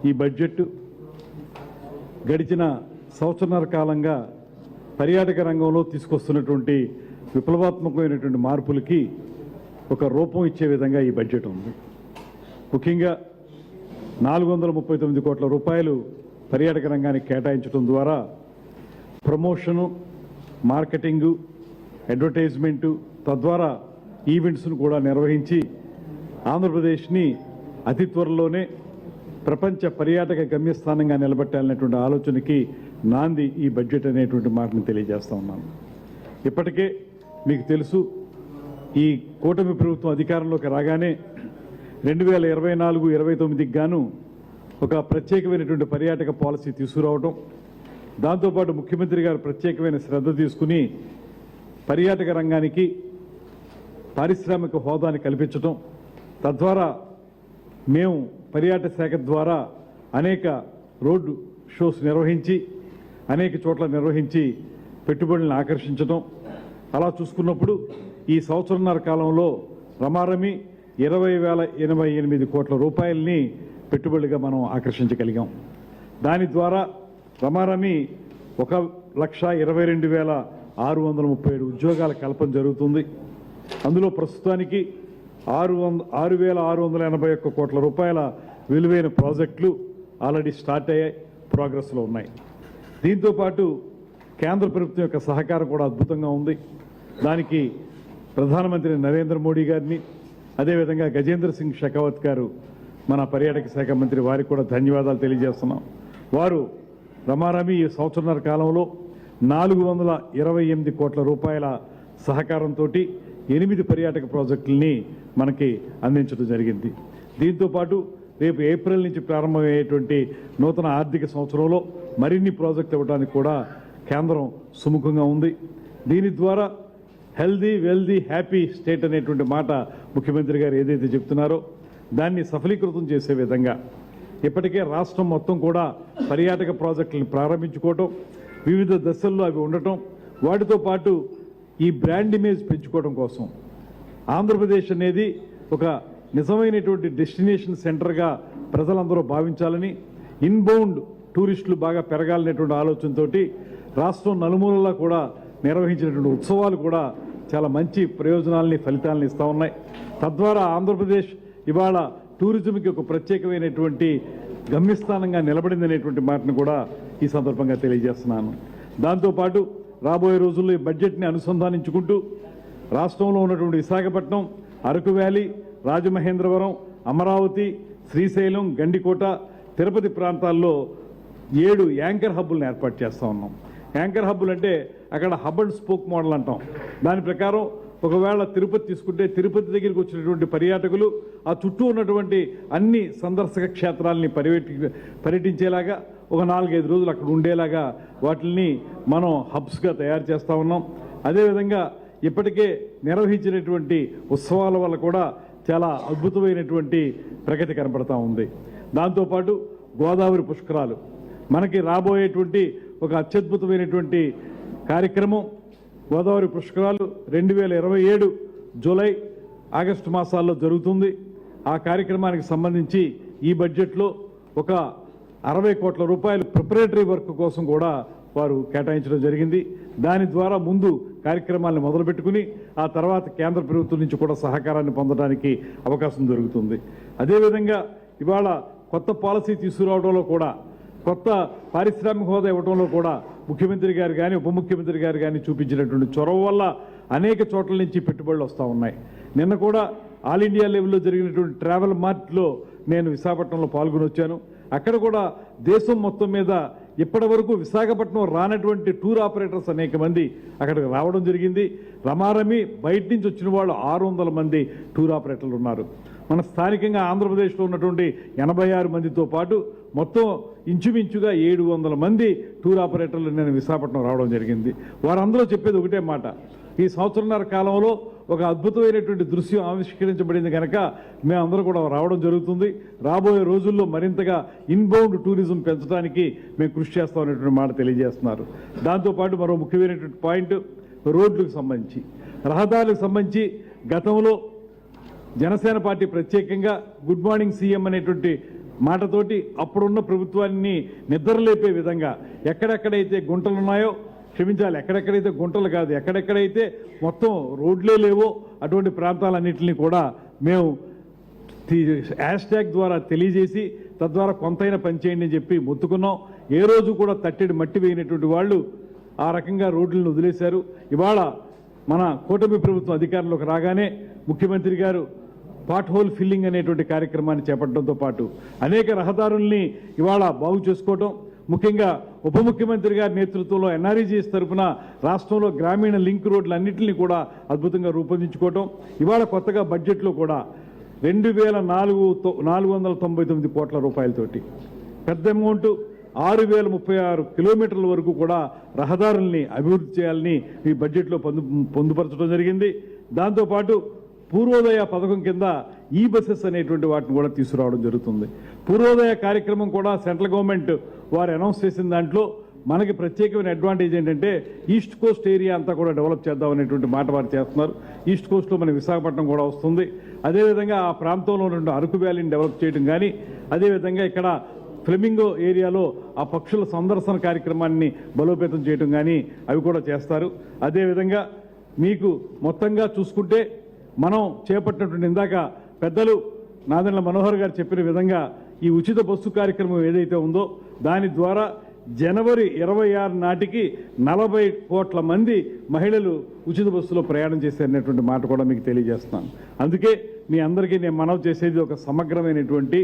ఈ బడ్జెట్ గడిచిన సంవత్సరాల కాలంగా పర్యాటక రంగంలో తీసుకొస్తున్నటువంటి విప్లవాత్మకమైనటువంటి మార్పులకి ఒక రూపం ఇచ్చే విధంగా ఈ బడ్జెట్ ఉంది. ముఖ్యంగా 439 కోట్ల రూపాయలు పర్యాటక రంగానికి కేటాయించడం ద్వారా ప్రమోషను, మార్కెటింగు, అడ్వర్టైజ్మెంటు, తద్వారా ఈవెంట్స్ను కూడా నిర్వహించి ఆంధ్రప్రదేశ్ని అతి త్వరలోనే ప్రపంచ పర్యాటక గమ్యస్థానంగా నిలబెట్టాలనేటువంటి ఆలోచనకి నాంది ఈ బడ్జెట్ అనేటువంటి మాటను తెలియజేస్తా ఉన్నాను. ఇప్పటికే మీకు తెలుసు, ఈ కూటమి ప్రభుత్వం అధికారంలోకి రాగానే 2024-29కి గాను ఒక ప్రత్యేకమైనటువంటి పర్యాటక పాలసీ తీసుకురావడం, దాంతోపాటు ముఖ్యమంత్రి గారు ప్రత్యేకమైన శ్రద్ధ తీసుకుని పర్యాటక రంగానికి పారిశ్రామిక హోదాని కల్పించడం, తద్వారా మేము పర్యాటక శాఖ ద్వారా అనేక రోడ్డు షోస్ నిర్వహించి అనేక చోట్ల నిర్వహించి పెట్టుబడులను ఆకర్షించడం. అలా చూసుకున్నప్పుడు ఈ సంవత్సరంన్నర కాలంలో రమారమి 20,088 కోట్ల రూపాయలని పెట్టుబడిగా మనం ఆకర్షించగలిగాం. దాని ద్వారా రమారమి 1,22,637 ఉద్యోగాల కల్పన జరుగుతుంది. అందులో ప్రస్తుతానికి 6,681 కోట్ల రూపాయల విలువైన ప్రాజెక్టులు ఆల్రెడీ స్టార్ట్ అయ్యాయి, ప్రోగ్రెస్లో ఉన్నాయి. దీంతోపాటు కేంద్ర ప్రభుత్వం యొక్క సహకారం కూడా అద్భుతంగా ఉంది. దానికి ప్రధానమంత్రి నరేంద్ర మోడీ గారిని, అదేవిధంగా గజేంద్ర సింగ్ షెకావత్ గారు మన పర్యాటక శాఖ మంత్రి, వారికి కూడా ధన్యవాదాలు తెలియజేస్తున్నాం. వారు రమారమి ఈ సంవత్సరాల కాలంలో 428 కోట్ల రూపాయల సహకారంతో 8 పర్యాటక ప్రాజెక్టులని మనకి అందించడం జరిగింది. దీంతోపాటు రేపు ఏప్రిల్ నుంచి ప్రారంభమయ్యేటువంటి నూతన ఆర్థిక సంవత్సరంలో మరిన్ని ప్రాజెక్టులు ఇవ్వడానికి కూడా కేంద్రం సుముఖంగా ఉంది. దీని ద్వారా హెల్దీ, వెల్దీ, హ్యాపీ స్టేట్ అనేటువంటి మాట ముఖ్యమంత్రి గారు ఏదైతే చెప్తున్నారో దాన్ని సఫలీకృతం చేసే విధంగా ఇప్పటికే రాష్ట్రం మొత్తం కూడా పర్యాటక ప్రాజెక్టులను ప్రారంభించుకోవటం, వివిధ దశల్లో అవి ఉండటం, వాటితో పాటు ఈ బ్రాండ్ ఇమేజ్ పెంచుకోవడం కోసం ఆంధ్రప్రదేశ్ అనేది ఒక నిజమైనటువంటి డెస్టినేషన్ సెంటర్గా ప్రజలందరూ భావించాలని, ఇన్బౌండ్ టూరిస్టులు బాగా పెరగాలనేటువంటి ఆలోచనతో రాష్ట్రం నలుమూలలా కూడా నిర్వహించినటువంటి ఉత్సవాలు కూడా చాలా మంచి ప్రయోజనాలని, ఫలితాలను ఇస్తూ ఉన్నాయి. తద్వారా ఆంధ్రప్రదేశ్ ఇవాళ టూరిజంకి ఒక ప్రత్యేకమైనటువంటి గమ్యస్థానంగా నిలబడిందనేటువంటి మాటను కూడా ఈ సందర్భంగా తెలియజేస్తున్నాను. దాంతోపాటు రాబోయే రోజుల్లో ఈ బడ్జెట్ని అనుసంధానించుకుంటూ రాష్ట్రంలో ఉన్నటువంటి విశాఖపట్నం, అరకు వ్యాలీ, రాజమహేంద్రవరం, అమరావతి, శ్రీశైలం, గండికోట, తిరుపతి ప్రాంతాల్లో 7 యాంకర్ హబ్బులను ఏర్పాటు చేస్తూ ఉన్నాం. యాంకర్ హబ్బులు అంటే అక్కడ హబ్ అండ్ స్పోక్ మోడల్ అంటాం. దాని ప్రకారం ఒకవేళ తిరుపతి తీసుకుంటే తిరుపతి దగ్గరికి వచ్చినటువంటి పర్యాటకులు ఆ చుట్టూ ఉన్నటువంటి అన్ని సందర్శక క్షేత్రాలని పర్యటించేలాగా ఒక 4-5 రోజులు అక్కడ ఉండేలాగా వాటిని మనం హబ్స్గా తయారు చేస్తూ ఉన్నాం. అదేవిధంగా ఇప్పటికే నిర్వహించినటువంటి ఉత్సవాల వల్ల కూడా చాలా అద్భుతమైనటువంటి ప్రగతి కనపడతా ఉంది. దాంతోపాటు గోదావరి పుష్కరాలు మనకి రాబోయేటువంటి ఒక అత్యద్భుతమైనటువంటి కార్యక్రమం. గోదావరి పుష్కరాలు 2027 జూలై, ఆగస్టు మాసాల్లో జరుగుతుంది. ఆ కార్యక్రమానికి సంబంధించి ఈ బడ్జెట్లో ఒక 60 కోట్ల రూపాయలు ప్రిపరేటరీ వర్క్ కోసం కూడా వారు కేటాయించడం జరిగింది. దాని ద్వారా ముందు కార్యక్రమాలను మొదలుపెట్టుకుని ఆ తర్వాత కేంద్ర ప్రభుత్వం నుంచి కూడా సహకారాన్ని పొందడానికి అవకాశం దొరుకుతుంది. అదేవిధంగా ఇవాళ కొత్త పాలసీ తీసుకురావడంలో కూడా, కొత్త పారిశ్రామిక హోదా ఇవ్వడంలో కూడా ముఖ్యమంత్రి గారు కానీ ఉప ముఖ్యమంత్రి గారు కానీ చూపించినటువంటి చొరవ వల్ల అనేక చోట్ల నుంచి పెట్టుబడులు వస్తూ ఉన్నాయి. నిన్న కూడా ఆల్ ఇండియా లెవెల్లో జరిగినటువంటి ట్రావెల్ మార్ట్లో నేను విశాఖపట్నంలో పాల్గొని వచ్చాను. అక్కడ కూడా దేశం మొత్తం మీద ఇప్పటి వరకు విశాఖపట్నం రానటువంటి టూర్ ఆపరేటర్స్ అనేక మంది అక్కడికి రావడం జరిగింది. రమారమి బయట నుంచి వచ్చిన వాళ్ళు 600 మంది టూర్ ఆపరేటర్లు ఉన్నారు. మన స్థానికంగా ఆంధ్రప్రదేశ్లో ఉన్నటువంటి 86 మందితో పాటు మొత్తం ఇంచుమించుగా 700 మంది టూర్ ఆపరేటర్లు నేను విశాఖపట్నం రావడం జరిగింది. వారందరూ చెప్పేది ఒకటే మాట, ఈ సంవత్సరంన్నర కాలంలో ఒక అద్భుతమైనటువంటి దృశ్యం ఆవిష్కరించబడింది కనుక మేమందరూ కూడా రావడం జరుగుతుంది. రాబోయే రోజుల్లో మరింతగా ఇన్బౌండ్ టూరిజం పెంచడానికి మేము కృషి చేస్తామనేటువంటి మాట తెలియజేస్తున్నారు. దాంతోపాటు మరో ముఖ్యమైనటువంటి పాయింట్ రోడ్లకు సంబంధించి, రహదారులకు సంబంధించి గతంలో జనసేన పార్టీ ప్రత్యేకంగా గుడ్ మార్నింగ్ సీఎం అనేటువంటి మాటతోటి అప్పుడున్న ప్రభుత్వాన్ని నిద్రలేపే విధంగా ఎక్కడెక్కడైతే గుంటలు ఉన్నాయో, క్షమించాలి, ఎక్కడెక్కడైతే గుంటలు కాదు, ఎక్కడెక్కడైతే మొత్తం రోడ్లే లేవో అటువంటి ప్రాంతాలన్నింటినీ కూడా మేము హ్యాష్ట్యాగ్ ద్వారా తెలియజేసి తద్వారా కొంతైనా పనిచేయండి అని చెప్పి మొత్తుకున్నాం. ఏ రోజు కూడా తట్టెడి మట్టి వేయనటువంటి వాళ్ళు ఆ రకంగా రోడ్లను వదిలేశారు. ఇవాళ మన కూటమి ప్రభుత్వం అధికారంలోకి రాగానే ముఖ్యమంత్రి గారు పాట్ హోల్ ఫిల్లింగ్ అనేటువంటి కార్యక్రమాన్ని చేపట్టడంతో పాటు అనేక రహదారుల్ని ఇవాళ బాగు చేసుకోవడం, ముఖ్యంగా ఉప ముఖ్యమంత్రి గారి నేతృత్వంలో ఎన్ఆర్ఈజీఎస్ తరఫున రాష్ట్రంలో గ్రామీణ లింక్ రోడ్లన్నింటినీ కూడా అద్భుతంగా రూపొందించుకోవడం, ఇవాళ కొత్తగా బడ్జెట్లో కూడా 2,499 కోట్ల రూపాయలతోటి పెద్ద అమౌంట్ 6,036 కిలోమీటర్ల వరకు కూడా రహదారుల్ని అభివృద్ధి చేయాలని ఈ బడ్జెట్లో పొందుపరచడం జరిగింది. దాంతోపాటు పూర్వోదయ పథకం కింద ఈ బస్సెస్ అనేటువంటి వాటిని కూడా తీసుకురావడం జరుగుతుంది. పూర్వోదయ కార్యక్రమం కూడా సెంట్రల్ గవర్నమెంట్ వారు అనౌన్స్ చేసిన దాంట్లో మనకి ప్రత్యేకమైన అడ్వాంటేజ్ ఏంటంటే ఈస్ట్ కోస్ట్ ఏరియా అంతా కూడా డెవలప్ చేద్దాం అనేటువంటి మాట వారు చేస్తున్నారు. ఈస్ట్ కోస్ట్లో మన విశాఖపట్నం కూడా వస్తుంది. అదేవిధంగా ఆ ప్రాంతంలో ఉన్న అరకు వ్యాలీని డెవలప్ చేయడం కానీ, అదేవిధంగా ఇక్కడ ఫ్లెమింగో ఏరియాలో ఆ పక్షుల సందర్శన కార్యక్రమాన్ని బలోపేతం చేయడం కానీ అవి కూడా చేస్తారు. అదేవిధంగా మీకు మొత్తంగా చూసుకుంటే మనం చేపట్టినటువంటి ఇందాక పెద్దలు నాదెండ్ల మనోహర్ గారు చెప్పిన విధంగా ఈ ఉచిత బస్సు కార్యక్రమం ఏదైతే ఉందో దాని ద్వారా జనవరి 26 నాటికి 40 కోట్ల మంది మహిళలు ఉచిత బస్సులో ప్రయాణం చేశారనేటువంటి మాట కూడా మీకు తెలియజేస్తున్నాను. అందుకే మీ అందరికీ నేను మనవి చేసేది ఒక సమగ్రమైనటువంటి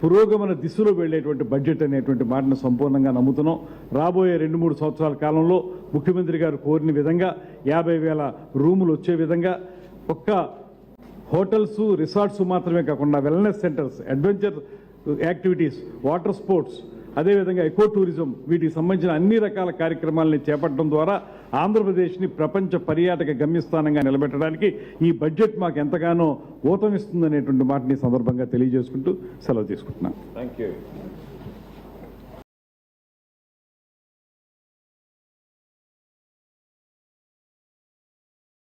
పురోగమన దిశలో వెళ్లేటువంటి బడ్జెట్ అనేటువంటి మాటను సంపూర్ణంగా నమ్ముతున్నాం. రాబోయే 2-3 సంవత్సరాల కాలంలో ముఖ్యమంత్రి గారు కోరిన విధంగా 50,000 రూములు వచ్చే విధంగా ఒక్క హోటల్స్, రిసార్ట్స్ మాత్రమే కాకుండా wellness centres, adventure activities, water sports, అదేవిధంగా ఎకో టూరిజం, వీటికి సంబంధించిన అన్ని రకాల కార్యక్రమాలని చేపట్టడం ద్వారా ఆంధ్రప్రదేశ్ని ప్రపంచ పర్యాటక గమ్యస్థానంగా నిలబెట్టడానికి ఈ బడ్జెట్ మాకు ఎంతగానో ఊతమిస్తుందనేటువంటి మాటని సందర్భంగా తెలియజేసుకుంటూ సెలవు తీసుకుంటున్నాను. Thank you.